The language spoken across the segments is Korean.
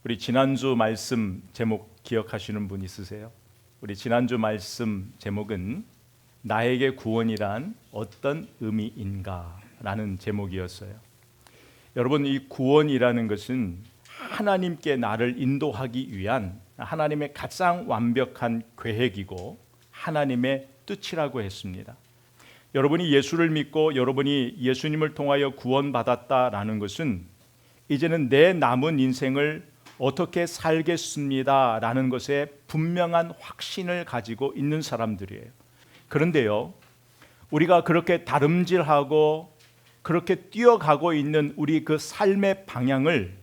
우리 지난주 말씀 제목 기억하시는 분 있으세요? 우리 지난주 말씀 제목은 나에게 구원이란 어떤 의미인가 라는 제목이었어요. 여러분, 이 구원이라는 것은 하나님께 나를 인도하기 위한 하나님의 가장 완벽한 계획이고 하나님의 뜻이라고 했습니다. 여러분이 예수를 믿고 여러분이 예수님을 통하여 구원받았다라는 것은 이제는 내 남은 인생을 어떻게 살겠습니다라는 것에 분명한 확신을 가지고 있는 사람들이에요. 그런데요, 우리가 그렇게 다름질하고 그렇게 뛰어가고 있는 우리 그 삶의 방향을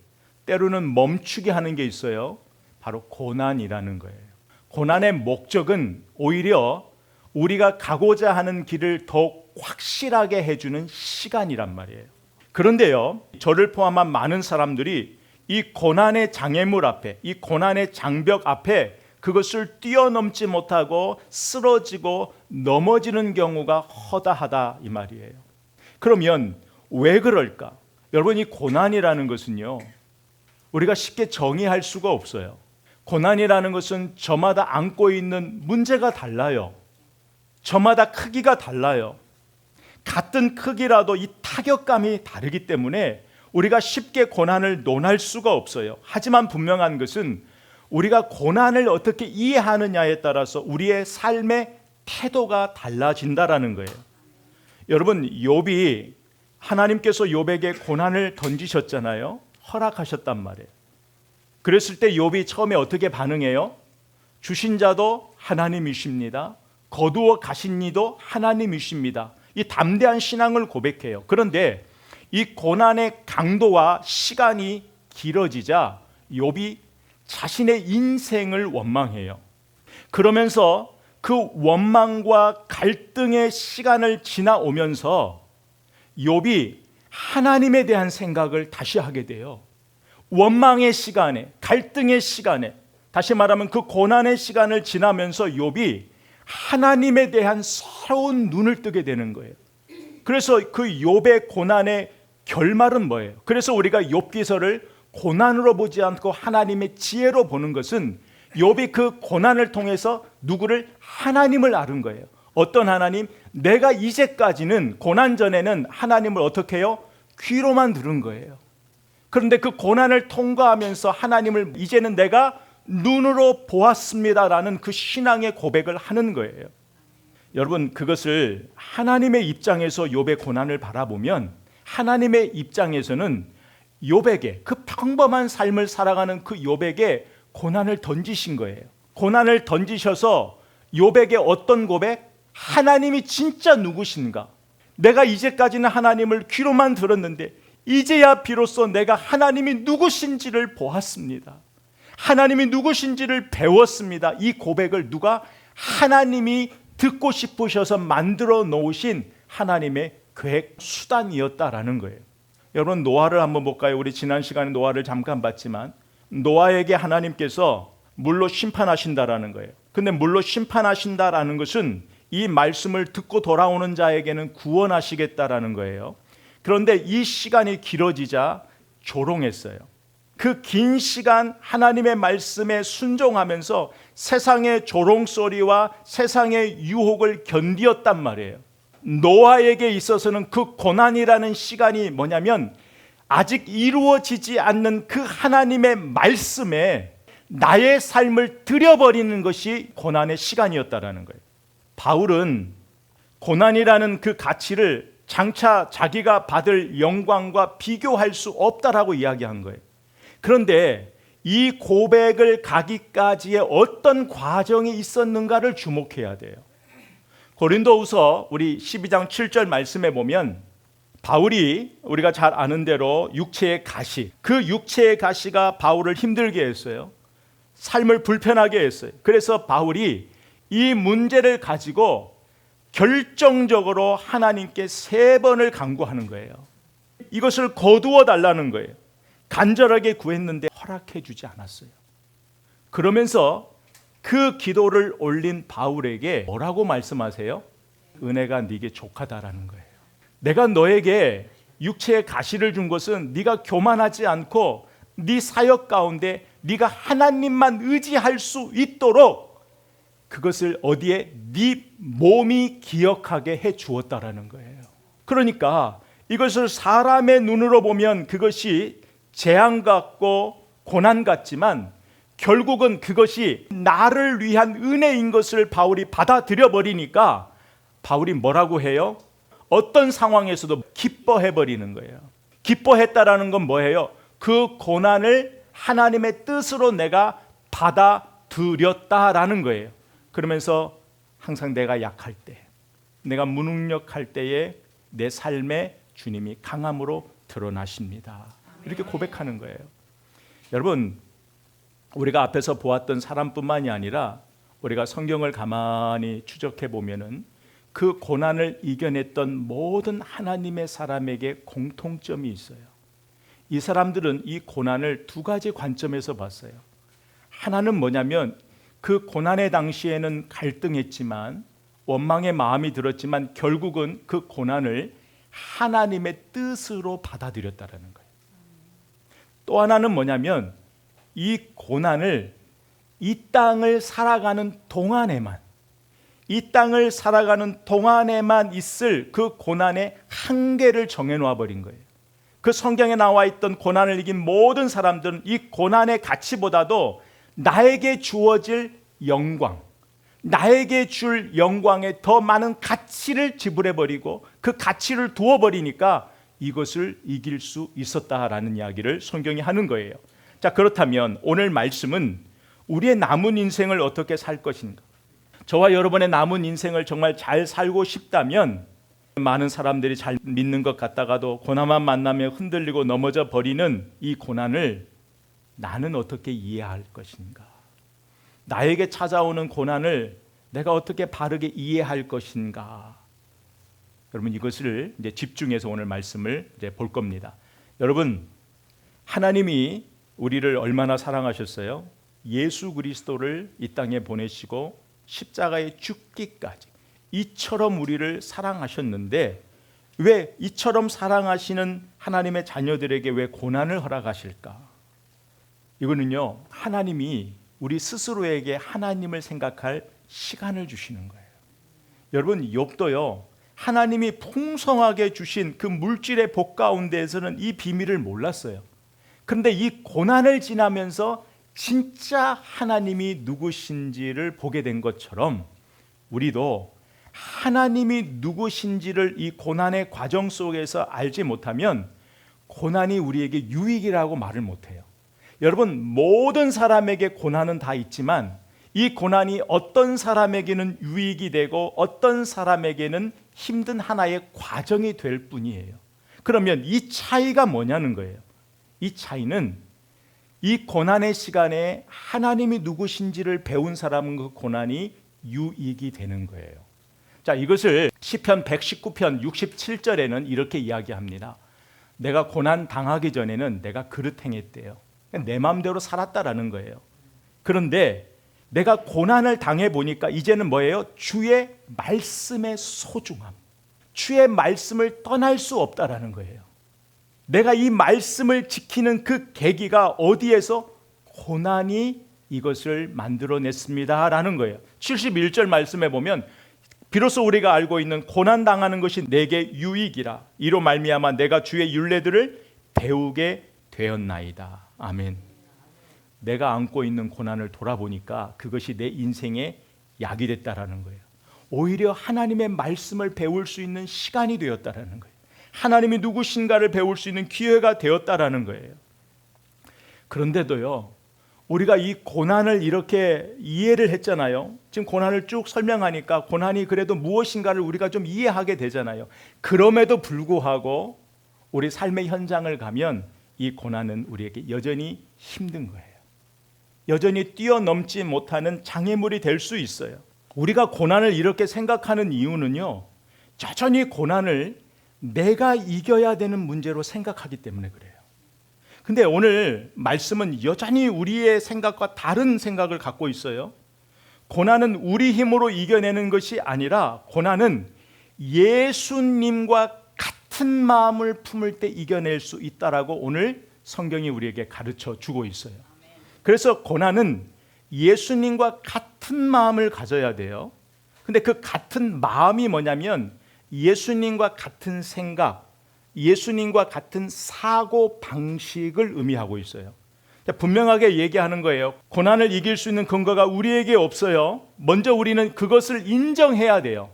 때로는 멈추게 하는 게 있어요. 바로 고난이라는 거예요. 고난의 목적은 오히려 우리가 가고자 하는 길을 더욱 확실하게 해주는 시간이란 말이에요. 그런데요, 저를 포함한 많은 사람들이 이 고난의 장애물 앞에, 이 고난의 장벽 앞에 그것을 뛰어넘지 못하고 쓰러지고 넘어지는 경우가 허다하다 이 말이에요. 그러면 왜 그럴까? 여러분, 이 고난이라는 것은요, 우리가 쉽게 정의할 수가 없어요. 고난이라는 것은 저마다 안고 있는 문제가 달라요. 저마다 크기가 달라요. 같은 크기라도 이 타격감이 다르기 때문에 우리가 쉽게 고난을 논할 수가 없어요. 하지만 분명한 것은 우리가 고난을 어떻게 이해하느냐에 따라서 우리의 삶의 태도가 달라진다라는 거예요. 여러분, 욥이 하나님께서 욥에게 고난을 던지셨잖아요. 허락하셨단 말이에요. 그랬을 때 욥이 처음에 어떻게 반응해요? 주신 자도 하나님이십니다. 거두어 가신 이도 하나님이십니다. 이 담대한 신앙을 고백해요. 그런데 이 고난의 강도와 시간이 길어지자 욥이 자신의 인생을 원망해요. 그러면서 그 원망과 갈등의 시간을 지나오면서 욥이 하나님에 대한 생각을 다시 하게 돼요. 원망의 시간에, 갈등의 시간에, 다시 말하면 그 고난의 시간을 지나면서 욥이 하나님에 대한 새로운 눈을 뜨게 되는 거예요. 그래서 그 욥의 고난의 결말은 뭐예요? 그래서 우리가 욥기서를 고난으로 보지 않고 하나님의 지혜로 보는 것은 욥이 그 고난을 통해서 누구를? 하나님을 알은 거예요. 어떤 하나님? 내가 이제까지는 고난 전에는 하나님을 어떻게 해요? 귀로만 들은 거예요. 그런데 그 고난을 통과하면서 하나님을 이제는 내가 눈으로 보았습니다라는 그 신앙의 고백을 하는 거예요. 여러분, 그것을 하나님의 입장에서 욥의 고난을 바라보면 하나님의 입장에서는 욥에게, 그 평범한 삶을 살아가는 그 욥에게 고난을 던지신 거예요. 고난을 던지셔서 욥에게 어떤 고백? 하나님이 진짜 누구신가? 내가 이제까지는 하나님을 귀로만 들었는데 이제야 비로소 내가 하나님이 누구신지를 보았습니다. 하나님이 누구신지를 배웠습니다. 이 고백을 누가? 하나님이 듣고 싶으셔서 만들어 놓으신 하나님의 계획 수단이었다라는 거예요. 여러분, 노아를 한번 볼까요? 우리 지난 시간에 노아를 잠깐 봤지만 노아에게 하나님께서 물로 심판하신다라는 거예요. 근데 물로 심판하신다라는 것은 이 말씀을 듣고 돌아오는 자에게는 구원하시겠다라는 거예요. 그런데 이 시간이 길어지자 조롱했어요. 그 긴 시간 하나님의 말씀에 순종하면서 세상의 조롱소리와 세상의 유혹을 견디었단 말이에요. 노아에게 있어서는 그 고난이라는 시간이 뭐냐면 아직 이루어지지 않는 그 하나님의 말씀에 나의 삶을 들여버리는 것이 고난의 시간이었다라는 거예요. 바울은 고난이라는 그 가치를 장차 자기가 받을 영광과 비교할 수 없다라고 이야기한 거예요. 그런데 이 고백을 가기까지의 어떤 과정이 있었는가를 주목해야 돼요. 고린도후서 우리 12장 7절 말씀에 보면 바울이 우리가 잘 아는 대로 육체의 가시, 그 육체의 가시가 바울을 힘들게 했어요. 삶을 불편하게 했어요. 그래서 바울이 이 문제를 가지고 결정적으로 하나님께 3번을 간구하는 거예요. 이것을 거두어 달라는 거예요. 간절하게 구했는데 허락해 주지 않았어요. 그러면서 그 기도를 올린 바울에게 뭐라고 말씀하세요? 은혜가 네게 족하다라는 거예요. 내가 너에게 육체의 가시를 준 것은 네가 교만하지 않고 네 사역 가운데 네가 하나님만 의지할 수 있도록 그것을 어디에 네 몸이 기억하게 해 주었다라는 거예요. 그러니까 이것을 사람의 눈으로 보면 그것이 재앙 같고 고난 같지만 결국은 그것이 나를 위한 은혜인 것을 바울이 받아들여 버리니까 바울이 뭐라고 해요? 어떤 상황에서도 기뻐해 버리는 거예요. 기뻐했다라는 건 뭐예요? 그 고난을 하나님의 뜻으로 내가 받아들였다라는 거예요. 그러면서 항상 내가 약할 때, 내가 무능력할 때에 내 삶에 주님이 강함으로 드러나십니다. 이렇게 고백하는 거예요. 여러분, 우리가 앞에서 보았던 사람뿐만이 아니라 우리가 성경을 가만히 추적해 보면은 그 고난을 이겨냈던 모든 하나님의 사람에게 공통점이 있어요. 이 사람들은 이 고난을 두 가지 관점에서 봤어요. 하나는 뭐냐면 그 고난의 당시에는 갈등했지만 원망의 마음이 들었지만 결국은 그 고난을 하나님의 뜻으로 받아들였다라는 거예요. 또 하나는 뭐냐면 이 고난을 이 땅을 살아가는 동안에만 있을 그 고난의 한계를 정해놓아 버린 거예요. 그 성경에 나와 있던 고난을 이긴 모든 사람들은 이 고난의 가치보다도 나에게 주어질 영광, 나에게 줄 영광에 더 많은 가치를 지불해버리고 그 가치를 두어버리니까 이것을 이길 수 있었다라는 이야기를 성경이 하는 거예요. 자, 그렇다면 오늘 말씀은 우리의 남은 인생을 어떻게 살 것인가? 저와 여러분의 남은 인생을 정말 잘 살고 싶다면 많은 사람들이 잘 믿는 것 같다가도 고난만 만나면 흔들리고 넘어져 버리는 이 고난을 나는 어떻게 이해할 것인가? 나에게 찾아오는 고난을 내가 어떻게 바르게 이해할 것인가? 여러분, 이것을 이제 집중해서 오늘 말씀을 이제 볼 겁니다. 여러분, 하나님이 우리를 얼마나 사랑하셨어요? 예수 그리스도를 이 땅에 보내시고 십자가에 죽기까지 이처럼 우리를 사랑하셨는데 왜 이처럼 사랑하시는 하나님의 자녀들에게 왜 고난을 허락하실까? 이거는요, 하나님이 우리 스스로에게 하나님을 생각할 시간을 주시는 거예요. 여러분, 욥도요, 하나님이 풍성하게 주신 그 물질의 복 가운데에서는 이 비밀을 몰랐어요. 그런데 이 고난을 지나면서 진짜 하나님이 누구신지를 보게 된 것처럼 우리도 하나님이 누구신지를 이 고난의 과정 속에서 알지 못하면 고난이 우리에게 유익이라고 말을 못해요. 여러분, 모든 사람에게 고난은 다 있지만 이 고난이 어떤 사람에게는 유익이 되고 어떤 사람에게는 힘든 하나의 과정이 될 뿐이에요. 그러면 이 차이가 뭐냐는 거예요. 이 차이는 이 고난의 시간에 하나님이 누구신지를 배운 사람은 그 고난이 유익이 되는 거예요. 자, 이것을 시편 119편 67절에는 이렇게 이야기합니다. 내가 고난 당하기 전에는 내가 그릇 행했대요. 내 마음대로 살았다라는 거예요. 그런데 내가 고난을 당해 보니까 이제는 뭐예요? 주의 말씀의 소중함, 주의 말씀을 떠날 수 없다라는 거예요. 내가 이 말씀을 지키는 그 계기가 어디에서? 고난이 이것을 만들어냈습니다라는 거예요. 71절 말씀에 보면 비로소 우리가 알고 있는 고난 당하는 것이 내게 유익이라 이로 말미암아 내가 주의 율례들을 배우게 되었나이다. 아멘. 내가 안고 있는 고난을 돌아보니까 그것이 내 인생의 약이 됐다라는 거예요. 오히려 하나님의 말씀을 배울 수 있는 시간이 되었다라는 거예요. 하나님이 누구신가를 배울 수 있는 기회가 되었다라는 거예요. 그런데도요, 우리가 이 고난을 이렇게 이해를 했잖아요. 지금 고난을 쭉 설명하니까 고난이 그래도 무엇인가를 우리가 좀 이해하게 되잖아요. 그럼에도 불구하고 우리 삶의 현장을 가면 이 고난은 우리에게 여전히 힘든 거예요. 여전히 뛰어넘지 못하는 장애물이 될 수 있어요. 우리가 고난을 이렇게 생각하는 이유는요, 여전히 고난을 내가 이겨야 되는 문제로 생각하기 때문에 그래요. 근데 오늘 말씀은 여전히 우리의 생각과 다른 생각을 갖고 있어요. 고난은 우리 힘으로 이겨내는 것이 아니라 고난은 예수님과 같은 마음을 품을 때 이겨낼 수 있다라고 오늘 성경이 우리에게 가르쳐 주고 있어요. 그래서 고난은 예수님과 같은 마음을 가져야 돼요. 근데 그 같은 마음이 뭐냐면 예수님과 같은 생각, 예수님과 같은 사고 방식을 의미하고 있어요. 분명하게 얘기하는 거예요. 고난을 이길 수 있는 근거가 우리에게 없어요. 먼저 우리는 그것을 인정해야 돼요.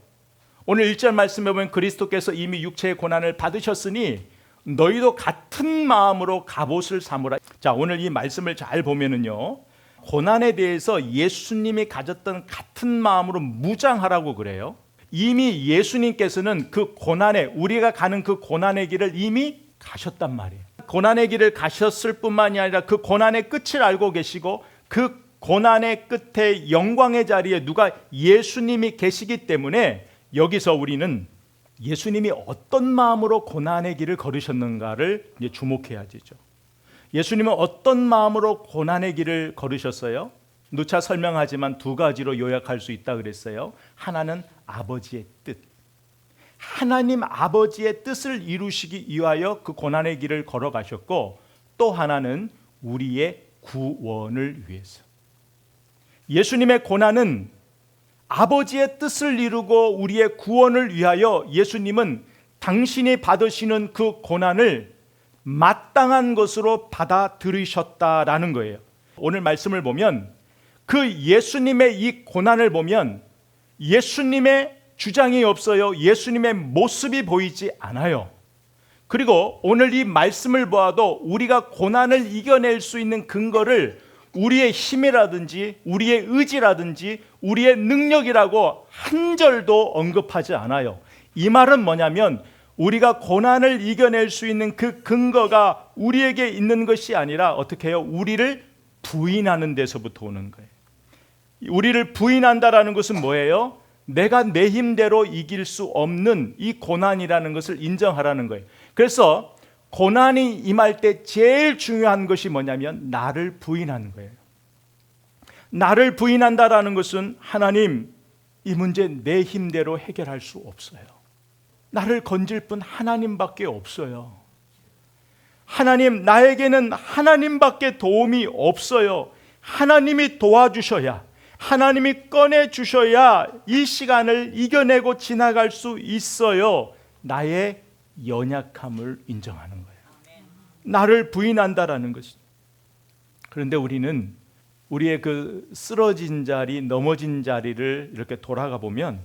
오늘 1절 말씀에 보면 그리스도께서 이미 육체의 고난을 받으셨으니 너희도 같은 마음으로 갑옷을 삼으라. 자, 오늘 이 말씀을 잘 보면은요, 고난에 대해서 예수님이 가졌던 같은 마음으로 무장하라고 그래요. 이미 예수님께서는 그 고난에, 우리가 가는 그 고난의 길을 이미 가셨단 말이에요. 고난의 길을 가셨을 뿐만이 아니라 그 고난의 끝을 알고 계시고 그 고난의 끝에 영광의 자리에 누가 예수님이 계시기 때문에 여기서 우리는 예수님이 어떤 마음으로 고난의 길을 걸으셨는가를 이제 주목해야 되죠. 예수님은 어떤 마음으로 고난의 길을 걸으셨어요? 누차 설명하지만 두 가지로 요약할 수 있다 그랬어요. 하나는 아버지의 뜻. 하나님 아버지의 뜻을 이루시기 위하여 그 고난의 길을 걸어가셨고, 또 하나는 우리의 구원을 위해서. 예수님의 고난은 아버지의 뜻을 이루고 우리의 구원을 위하여 예수님은 당신이 받으시는 그 고난을 마땅한 것으로 받아들이셨다라는 거예요. 오늘 말씀을 보면 그 예수님의 이 고난을 보면 예수님의 주장이 없어요. 예수님의 모습이 보이지 않아요. 그리고 오늘 이 말씀을 보아도 우리가 고난을 이겨낼 수 있는 근거를 우리의 힘이라든지 우리의 의지라든지 우리의 능력이라고 한 절도 언급하지 않아요. 이 말은 뭐냐면 우리가 고난을 이겨낼 수 있는 그 근거가 우리에게 있는 것이 아니라 어떻게 해요? 우리를 부인하는 데서부터 오는 거예요. 우리를 부인한다라는 것은 뭐예요? 내가 내 힘대로 이길 수 없는 이 고난이라는 것을 인정하라는 거예요. 그래서 고난이 임할 때 제일 중요한 것이 뭐냐면 나를 부인하는 거예요. 나를 부인한다라는 것은 하나님, 이 문제 내 힘대로 해결할 수 없어요. 나를 건질 분 하나님밖에 없어요. 하나님, 나에게는 하나님밖에 도움이 없어요. 하나님이 도와주셔야, 하나님이 꺼내주셔야 이 시간을 이겨내고 지나갈 수 있어요. 나의 연약함을 인정하는 거예요. 나를 부인한다라는 것이. 그런데 우리는 우리의 그 쓰러진 자리, 넘어진 자리를 이렇게 돌아가 보면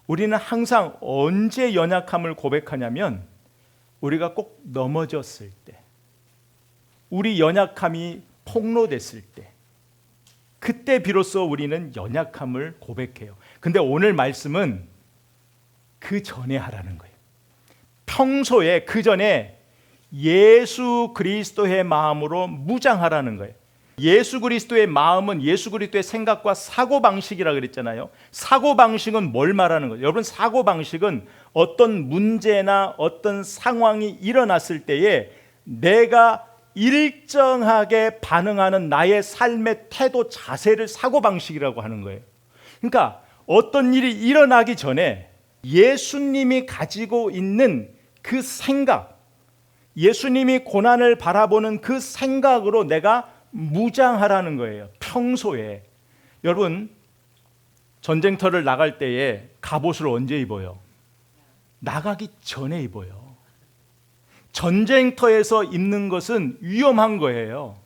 우리는 항상 언제 연약함을 고백하냐면 우리가 꼭 넘어졌을 때, 우리 연약함이 폭로됐을 때, 그때 비로소 우리는 연약함을 고백해요. 근데 오늘 말씀은 그 전에 하라는 거예요. 평소에 그 전에 예수 그리스도의 마음으로 무장하라는 거예요. 예수 그리스도의 마음은 예수 그리스도의 생각과 사고방식이라고 그랬잖아요. 사고방식은 뭘 말하는 거예요? 여러분, 사고방식은 어떤 문제나 어떤 상황이 일어났을 때에 내가 일정하게 반응하는 나의 삶의 태도, 자세를 사고방식이라고 하는 거예요. 그러니까 어떤 일이 일어나기 전에 예수님이 가지고 있는 그 생각, 예수님이 고난을 바라보는 그 생각으로 내가 무장하라는 거예요. 평소에. 여러분, 전쟁터를 나갈 때에 갑옷을 언제 입어요? 나가기 전에 입어요. 전쟁터에서 입는 것은 위험한 거예요.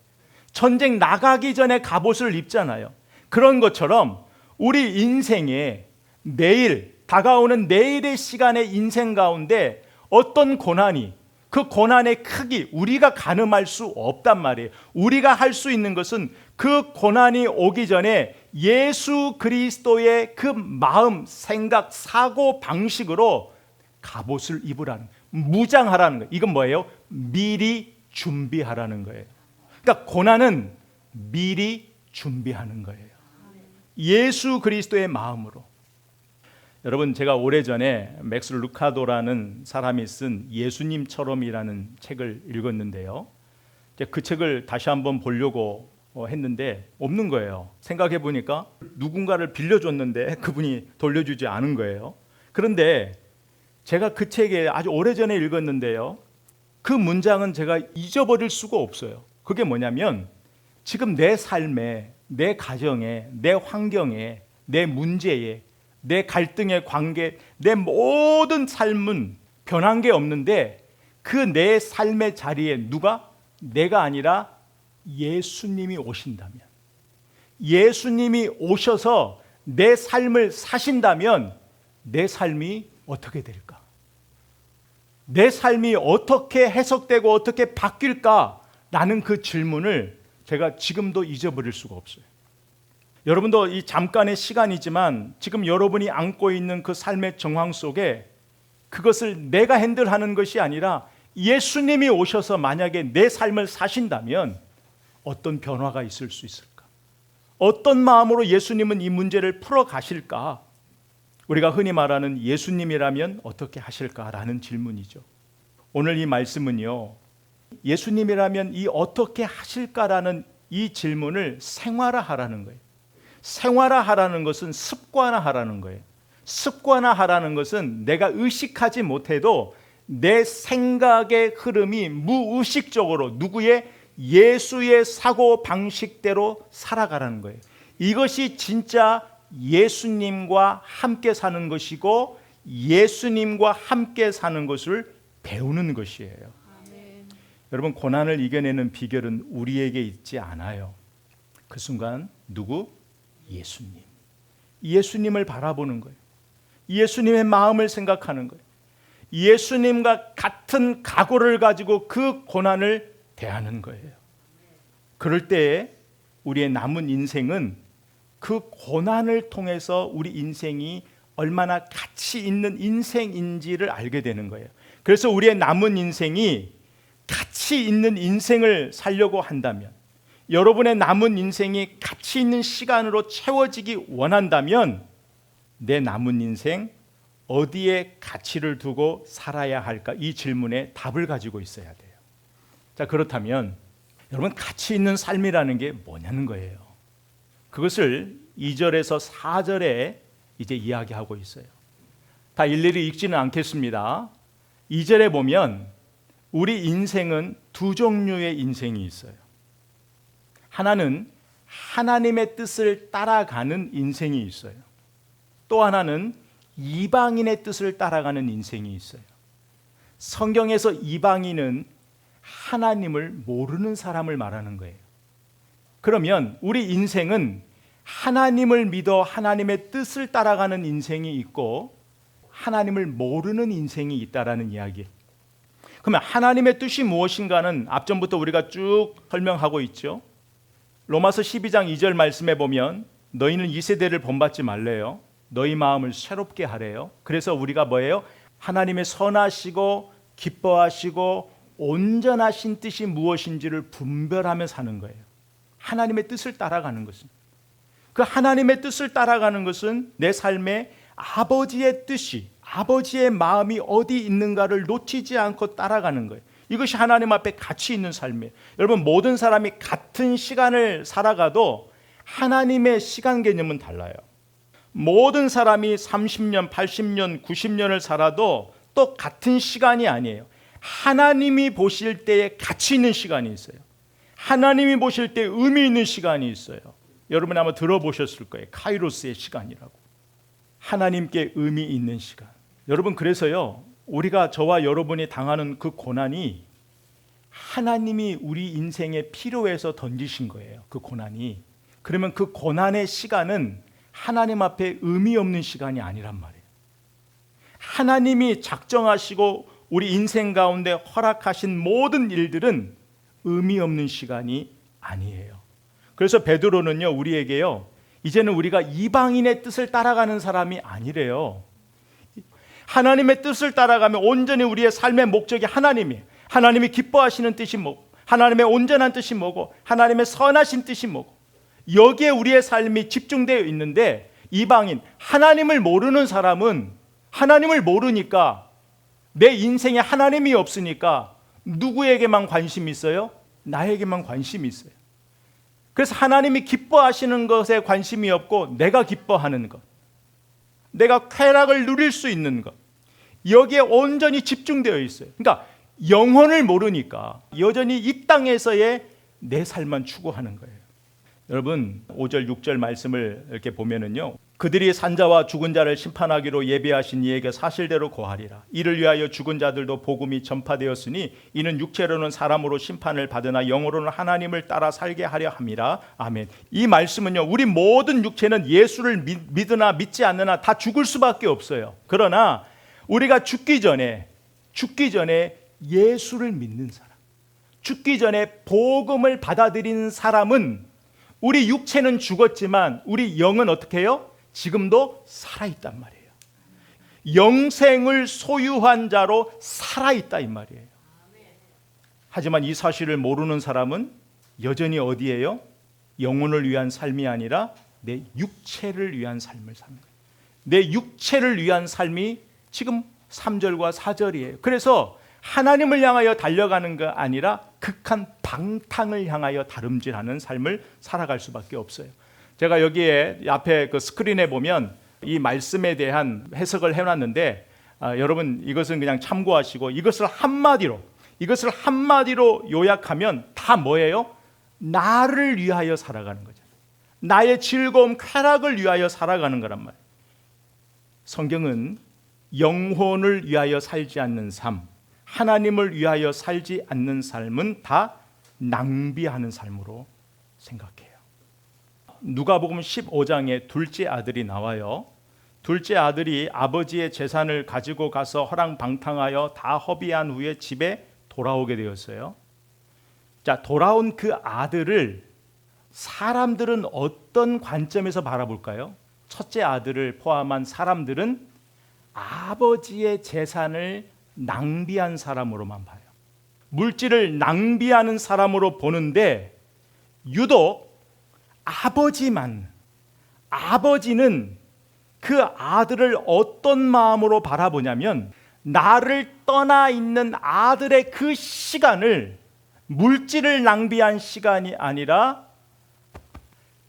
전쟁 나가기 전에 갑옷을 입잖아요. 그런 것처럼 우리 인생에 내일, 다가오는 내일의 시간의 인생 가운데 어떤 고난이, 그 고난의 크기, 우리가 가늠할 수 없단 말이에요. 우리가 할 수 있는 것은 그 고난이 오기 전에 예수 그리스도의 그 마음, 생각, 사고 방식으로 갑옷을 입으라는, 무장하라는 거예요. 이건 뭐예요? 미리 준비하라는 거예요. 그러니까 고난은 미리 준비하는 거예요. 예수 그리스도의 마음으로. 여러분, 제가 오래전에 맥스 루카도라는 사람이 쓴 예수님처럼이라는 책을 읽었는데요. 그 책을 다시 한번 보려고 했는데 없는 거예요. 생각해 보니까 누군가를 빌려줬는데 그분이 돌려주지 않은 거예요. 그런데 제가 그 책에 아주 오래전에 읽었는데요. 그 문장은 제가 잊어버릴 수가 없어요. 그게 뭐냐면 지금 내 삶에, 내 가정에, 내 환경에, 내 문제에, 내 갈등의 관계, 내 모든 삶은 변한 게 없는데 그 내 삶의 자리에 누가? 내가 아니라 예수님이 오신다면, 예수님이 오셔서 내 삶을 사신다면 내 삶이 어떻게 될까? 내 삶이 어떻게 해석되고 어떻게 바뀔까라는 그 질문을 제가 지금도 잊어버릴 수가 없어요. 여러분도 이 잠깐의 시간이지만 지금 여러분이 안고 있는 그 삶의 정황 속에 그것을 내가 핸들하는 것이 아니라 예수님이 오셔서 만약에 내 삶을 사신다면 어떤 변화가 있을 수 있을까? 어떤 마음으로 예수님은 이 문제를 풀어 가실까? 우리가 흔히 말하는 예수님이라면 어떻게 하실까라는 질문이죠. 오늘 이 말씀은요, 예수님이라면 이 어떻게 하실까라는 이 질문을 생활화하라는 거예요. 생활화하라는 것은 습관화하라는 거예요. 습관화하라는 것은 내가 의식하지 못해도 내 생각의 흐름이 무의식적으로 누구의? 예수의 사고 방식대로 살아가라는 거예요. 이것이 진짜 예수님과 함께 사는 것이고 예수님과 함께 사는 것을 배우는 것이에요. 아멘. 여러분, 고난을 이겨내는 비결은 우리에게 있지 않아요. 그 순간 누구? 예수님. 예수님을 바라보는 거예요. 예수님의 마음을 생각하는 거예요. 예수님과 같은 각오를 가지고 그 고난을 대하는 거예요. 그럴 때에 우리의 남은 인생은 그 고난을 통해서 우리 인생이 얼마나 가치 있는 인생인지를 알게 되는 거예요. 그래서 우리의 남은 인생이 가치 있는 인생을 살려고 한다면, 여러분의 남은 인생이 가치 있는 시간으로 채워지기 원한다면 내 남은 인생 어디에 가치를 두고 살아야 할까? 이 질문에 답을 가지고 있어야 돼요. 자, 그렇다면 여러분, 가치 있는 삶이라는 게 뭐냐는 거예요. 그것을 2절에서 4절에 이제 이야기하고 있어요. 다 일일이 읽지는 않겠습니다. 2절에 보면 우리 인생은 두 종류의 인생이 있어요. 하나는 하나님의 뜻을 따라가는 인생이 있어요. 또 하나는 이방인의 뜻을 따라가는 인생이 있어요. 성경에서 이방인은 하나님을 모르는 사람을 말하는 거예요. 그러면 우리 인생은 하나님을 믿어 하나님의 뜻을 따라가는 인생이 있고 하나님을 모르는 인생이 있다라는 이야기. 그러면 하나님의 뜻이 무엇인가는 앞전부터 우리가 쭉 설명하고 있죠. 로마서 12장 2절 말씀에 보면 너희는 이 세대를 본받지 말래요. 너희 마음을 새롭게 하래요. 그래서 우리가 뭐예요? 하나님의 선하시고 기뻐하시고 온전하신 뜻이 무엇인지를 분별하며 사는 거예요. 하나님의 뜻을 따라가는 것은, 그 하나님의 뜻을 따라가는 것은 내 삶에 아버지의 뜻이, 아버지의 마음이 어디 있는가를 놓치지 않고 따라가는 거예요. 이것이 하나님 앞에 가치 있는 삶이에요. 여러분, 모든 사람이 같은 시간을 살아가도 하나님의 시간 개념은 달라요. 모든 사람이 30년, 80년, 90년을 살아도 또 같은 시간이 아니에요. 하나님이 보실 때에 가치 있는 시간이 있어요. 하나님이 보실 때 의미 있는 시간이 있어요. 여러분 아마 들어보셨을 거예요. 카이로스의 시간이라고. 하나님께 의미 있는 시간. 여러분, 그래서요, 우리가, 저와 여러분이 당하는 그 고난이 하나님이 우리 인생에 필요해서 던지신 거예요. 그 고난이. 그러면 그 고난의 시간은 하나님 앞에 의미 없는 시간이 아니란 말이에요. 하나님이 작정하시고 우리 인생 가운데 허락하신 모든 일들은 의미 없는 시간이 아니에요. 그래서 베드로는요, 우리에게요, 이제는 우리가 이방인의 뜻을 따라가는 사람이 아니래요. 하나님의 뜻을 따라가면 온전히 우리의 삶의 목적이 하나님이에요. 하나님이 기뻐하시는 뜻이 뭐고, 하나님의 온전한 뜻이 뭐고, 하나님의 선하신 뜻이 뭐고, 여기에 우리의 삶이 집중되어 있는데, 이방인, 하나님을 모르는 사람은 하나님을 모르니까, 내 인생에 하나님이 없으니까 누구에게만 관심이 있어요? 나에게만 관심이 있어요. 그래서 하나님이 기뻐하시는 것에 관심이 없고 내가 기뻐하는 것, 내가 쾌락을 누릴 수 있는 것, 여기에 온전히 집중되어 있어요. 그러니까 영혼을 모르니까 여전히 이 땅에서의 내 삶만 추구하는 거예요. 여러분 5절 6절 말씀을 이렇게 보면은요, 그들이 산자와 죽은 자를 심판하기로 예비하신 이에게 사실대로 고하리라. 이를 위하여 죽은 자들도 복음이 전파되었으니 이는 육체로는 사람으로 심판을 받으나 영으로는 하나님을 따라 살게 하려 함이라. 아멘. 이 말씀은요, 우리 모든 육체는 예수를 믿으나 믿지 않느나 다 죽을 수밖에 없어요. 그러나 우리가 죽기 전에 예수를 믿는 사람, 죽기 전에 복음을 받아들인 사람은 우리 육체는 죽었지만 우리 영은 어떻게 해요? 지금도 살아있단 말이에요. 영생을 소유한 자로 살아있다 이 말이에요. 하지만 이 사실을 모르는 사람은 여전히 어디에요? 영혼을 위한 삶이 아니라 내 육체를 위한 삶을 사는 거예요. 내 육체를 위한 삶이 지금 3절과 4절이에요. 그래서 하나님을 향하여 달려가는 거 아니라 극한 방탕을 향하여 다름질하는 삶을 살아갈 수밖에 없어요. 제가 여기에 앞에 그 스크린에 보면 이 말씀에 대한 해석을 해놨는데, 여러분 이것은 그냥 참고하시고 이것을 한마디로 요약하면 다 뭐예요? 나를 위하여 살아가는 거잖아요. 나의 즐거움, 쾌락을 위하여 살아가는 거란 말이에요. 성경은 영혼을 위하여 살지 않는 삶, 하나님을 위하여 살지 않는 삶은 다 낭비하는 삶으로 생각해요. 누가복음 15장에 둘째 아들이 나와요. 둘째 아들이 아버지의 재산을 가지고 가서 허랑방탕하여 다 허비한 후에 집에 돌아오게 되었어요. 자, 돌아온 그 아들을 사람들은 어떤 관점에서 바라볼까요? 첫째 아들을 포함한 사람들은 아버지의 재산을 낭비한 사람으로만 봐요. 물질을 낭비하는 사람으로 보는데, 유독 아버지는 그 아들을 어떤 마음으로 바라보냐면, 나를 떠나 있는 아들의 그 시간을 물질을 낭비한 시간이 아니라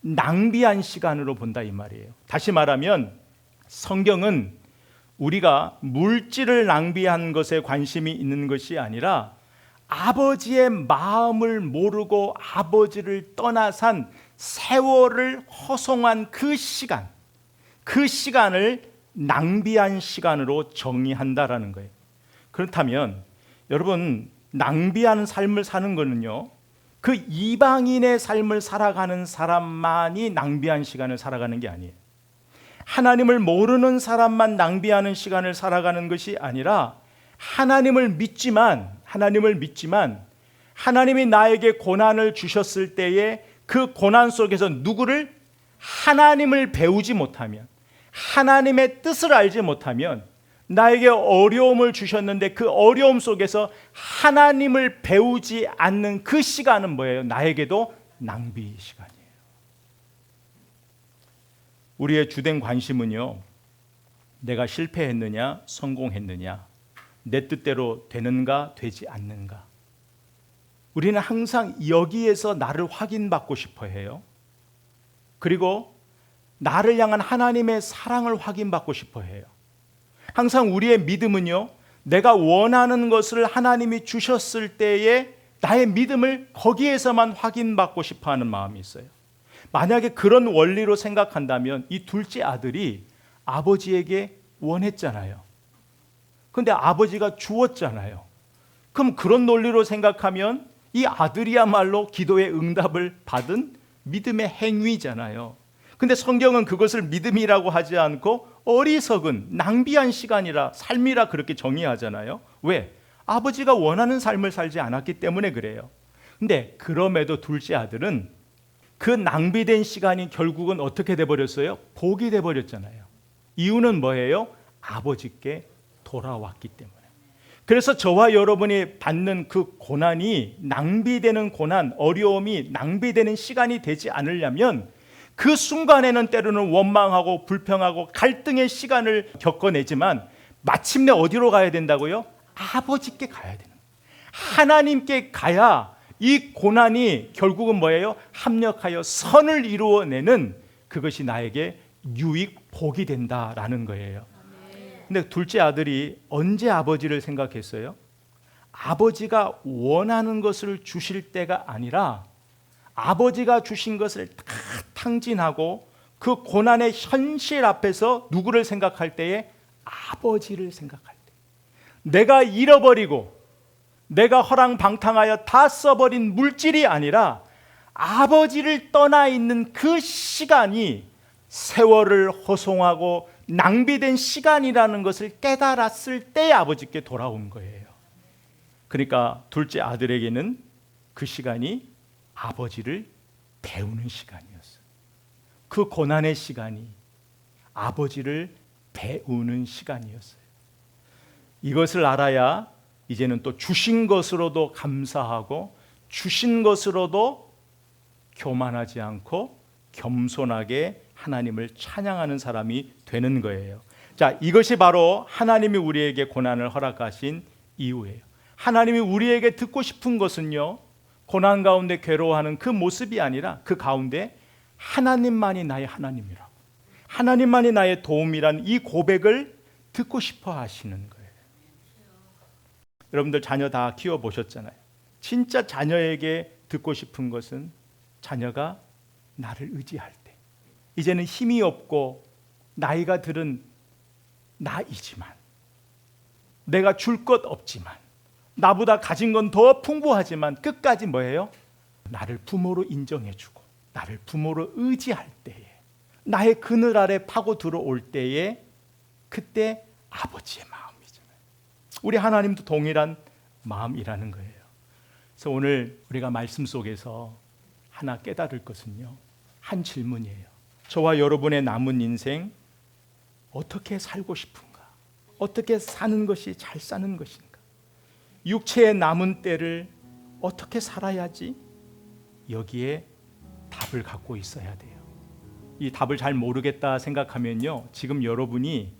낭비한 시간으로 본다 이 말이에요. 다시 말하면 성경은 우리가 물질을 낭비한 것에 관심이 있는 것이 아니라 아버지의 마음을 모르고 아버지를 떠나 산 세월을 허송한 그 시간을 낭비한 시간으로 정의한다라는 거예요. 그렇다면 여러분, 낭비하는 삶을 사는 거는요, 그 이방인의 삶을 살아가는 사람만이 낭비한 시간을 살아가는 게 아니에요. 하나님을 모르는 사람만 낭비하는 시간을 살아가는 것이 아니라 하나님을 믿지만 하나님이 나에게 고난을 주셨을 때에 그 고난 속에서 누구를? 하나님을 배우지 못하면, 하나님의 뜻을 알지 못하면, 나에게 어려움을 주셨는데 그 어려움 속에서 하나님을 배우지 않는 그 시간은 뭐예요? 나에게도 낭비 시간이에요. 우리의 주된 관심은요, 내가 실패했느냐 성공했느냐, 내 뜻대로 되는가 되지 않는가. 우리는 항상 여기에서 나를 확인받고 싶어 해요. 그리고 나를 향한 하나님의 사랑을 확인받고 싶어 해요. 항상 우리의 믿음은요, 내가 원하는 것을 하나님이 주셨을 때에 나의 믿음을 거기에서만 확인받고 싶어 하는 마음이 있어요. 만약에 그런 원리로 생각한다면 이 둘째 아들이 아버지에게 원했잖아요. 그런데 아버지가 주었잖아요. 그럼 그런 논리로 생각하면 이 아들이야말로 기도의 응답을 받은 믿음의 행위잖아요. 근데 성경은 그것을 믿음이라고 하지 않고 어리석은 낭비한 시간이라, 삶이라 그렇게 정의하잖아요. 왜? 아버지가 원하는 삶을 살지 않았기 때문에 그래요. 근데 그럼에도 둘째 아들은 그 낭비된 시간이 결국은 어떻게 돼버렸어요? 복이 돼버렸잖아요. 이유는 뭐예요? 아버지께 돌아왔기 때문에. 그래서 저와 여러분이 받는 그 고난이 낭비되는 고난, 어려움이 낭비되는 시간이 되지 않으려면 그 순간에는 때로는 원망하고 불평하고 갈등의 시간을 겪어내지만 마침내 어디로 가야 된다고요? 아버지께 가야 되는 거예요. 하나님께 가야 이 고난이 결국은 뭐예요? 합력하여 선을 이루어내는, 그것이 나에게 유익, 복이 된다라는 거예요. 근데 둘째 아들이 언제 아버지를 생각했어요? 아버지가 원하는 것을 주실 때가 아니라 아버지가 주신 것을 다 탕진하고 그 고난의 현실 앞에서 누구를 생각할 때에 아버지를 생각할 때, 내가 잃어버리고 내가 허랑방탕하여 다 써버린 물질이 아니라 아버지를 떠나 있는 그 시간이 세월을 허송하고 낭비된 시간이라는 것을 깨달았을 때 아버지께 돌아온 거예요. 그러니까 둘째 아들에게는 그 시간이 아버지를 배우는 시간이었어요. 그 고난의 시간이 아버지를 배우는 시간이었어요. 이것을 알아야 이제는 또 주신 것으로도 감사하고 주신 것으로도 교만하지 않고 겸손하게 하나님을 찬양하는 사람이 되는 거예요. 자, 이것이 바로 하나님이 우리에게 고난을 허락하신 이유예요. 하나님이 우리에게 듣고 싶은 것은요, 고난 가운데 괴로워하는 그 모습이 아니라 그 가운데 하나님만이 나의 하나님이라고, 하나님만이 나의 도움이라는 이 고백을 듣고 싶어 하시는 거예요. 여러분들 자녀 다 키워보셨잖아요. 진짜 자녀에게 듣고 싶은 것은 자녀가 나를 의지할 때, 이제는 힘이 없고 나이가 들은 나이지만, 내가 줄 것 없지만, 나보다 가진 건 더 풍부하지만 끝까지 뭐예요? 나를 부모로 인정해주고 나를 부모로 의지할 때에, 나의 그늘 아래 파고 들어올 때에, 그때 아버지의 마음이잖아요. 우리 하나님도 동일한 마음이라는 거예요. 그래서 오늘 우리가 말씀 속에서 하나 깨달을 것은요, 한 질문이에요. 저와 여러분의 남은 인생 어떻게 살고 싶은가? 어떻게 사는 것이 잘 사는 것인가? 육체의 남은 때를 어떻게 살아야지? 여기에 답을 갖고 있어야 돼요. 이 답을 잘 모르겠다 생각하면요, 지금 여러분이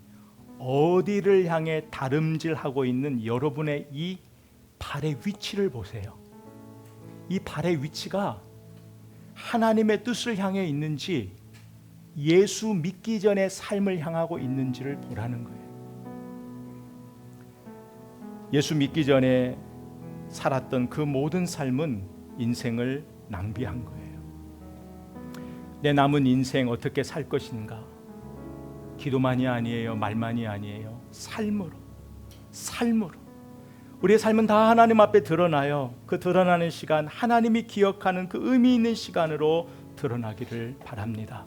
어디를 향해 다름질하고 있는 여러분의 이 발의 위치를 보세요. 이 발의 위치가 하나님의 뜻을 향해 있는지 예수 믿기 전에 삶을 향하고 있는지를 보라는 거예요. 예수 믿기 전에 살았던 그 모든 삶은 인생을 낭비한 거예요. 내 남은 인생 어떻게 살 것인가? 기도만이 아니에요. 말만이 아니에요. 삶으로. 우리의 삶은 다 하나님 앞에 드러나요. 그 드러나는 시간, 하나님이 기억하는 그 의미 있는 시간으로 드러나기를 바랍니다.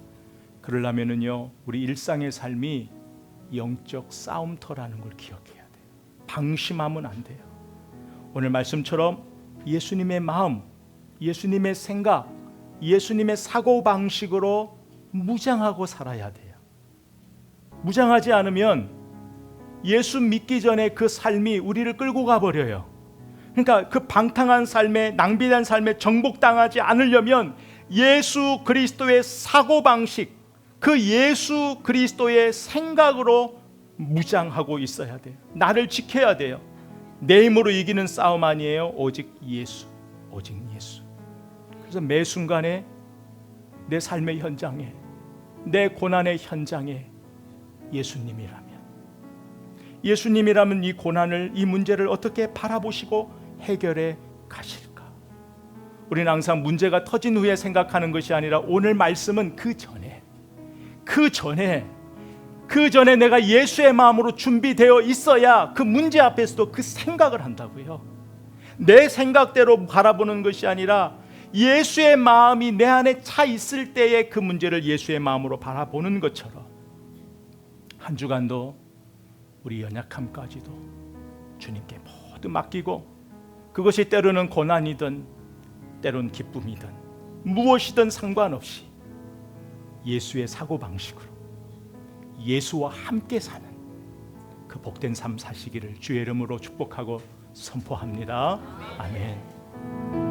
그러려면은요, 우리 일상의 삶이 영적 싸움터라는 걸 기억해야 돼요. 방심하면 안 돼요. 오늘 말씀처럼 예수님의 마음, 예수님의 생각, 예수님의 사고방식으로 무장하고 살아야 돼요. 무장하지 않으면 예수 믿기 전에 그 삶이 우리를 끌고 가버려요. 그러니까 그 방탕한 삶에, 낭비된 삶에 정복당하지 않으려면 예수 그리스도의 사고방식, 그 예수 그리스도의 생각으로 무장하고 있어야 돼요. 나를 지켜야 돼요. 내 힘으로 이기는 싸움 아니에요. 오직 예수, 오직 예수. 그래서 매 순간에 내 삶의 현장에, 내 고난의 현장에 예수님이라면 이 고난을, 이 문제를 어떻게 바라보시고 해결해 가실까? 우리는 항상 문제가 터진 후에 생각하는 것이 아니라 오늘 말씀은 그 전에 내가 예수의 마음으로 준비되어 있어야 그 문제 앞에서도 그 생각을 한다고요. 내 생각대로 바라보는 것이 아니라 예수의 마음이 내 안에 차 있을 때에 그 문제를 예수의 마음으로 바라보는 것처럼 한 주간도 우리 연약함까지도 주님께 모두 맡기고, 그것이 때로는 고난이든 때로는 기쁨이든 무엇이든 상관없이 예수의 사고방식으로 예수와 함께 사는 그 복된 삶 사시기를 주의 이름으로 축복하고 선포합니다. 아멘.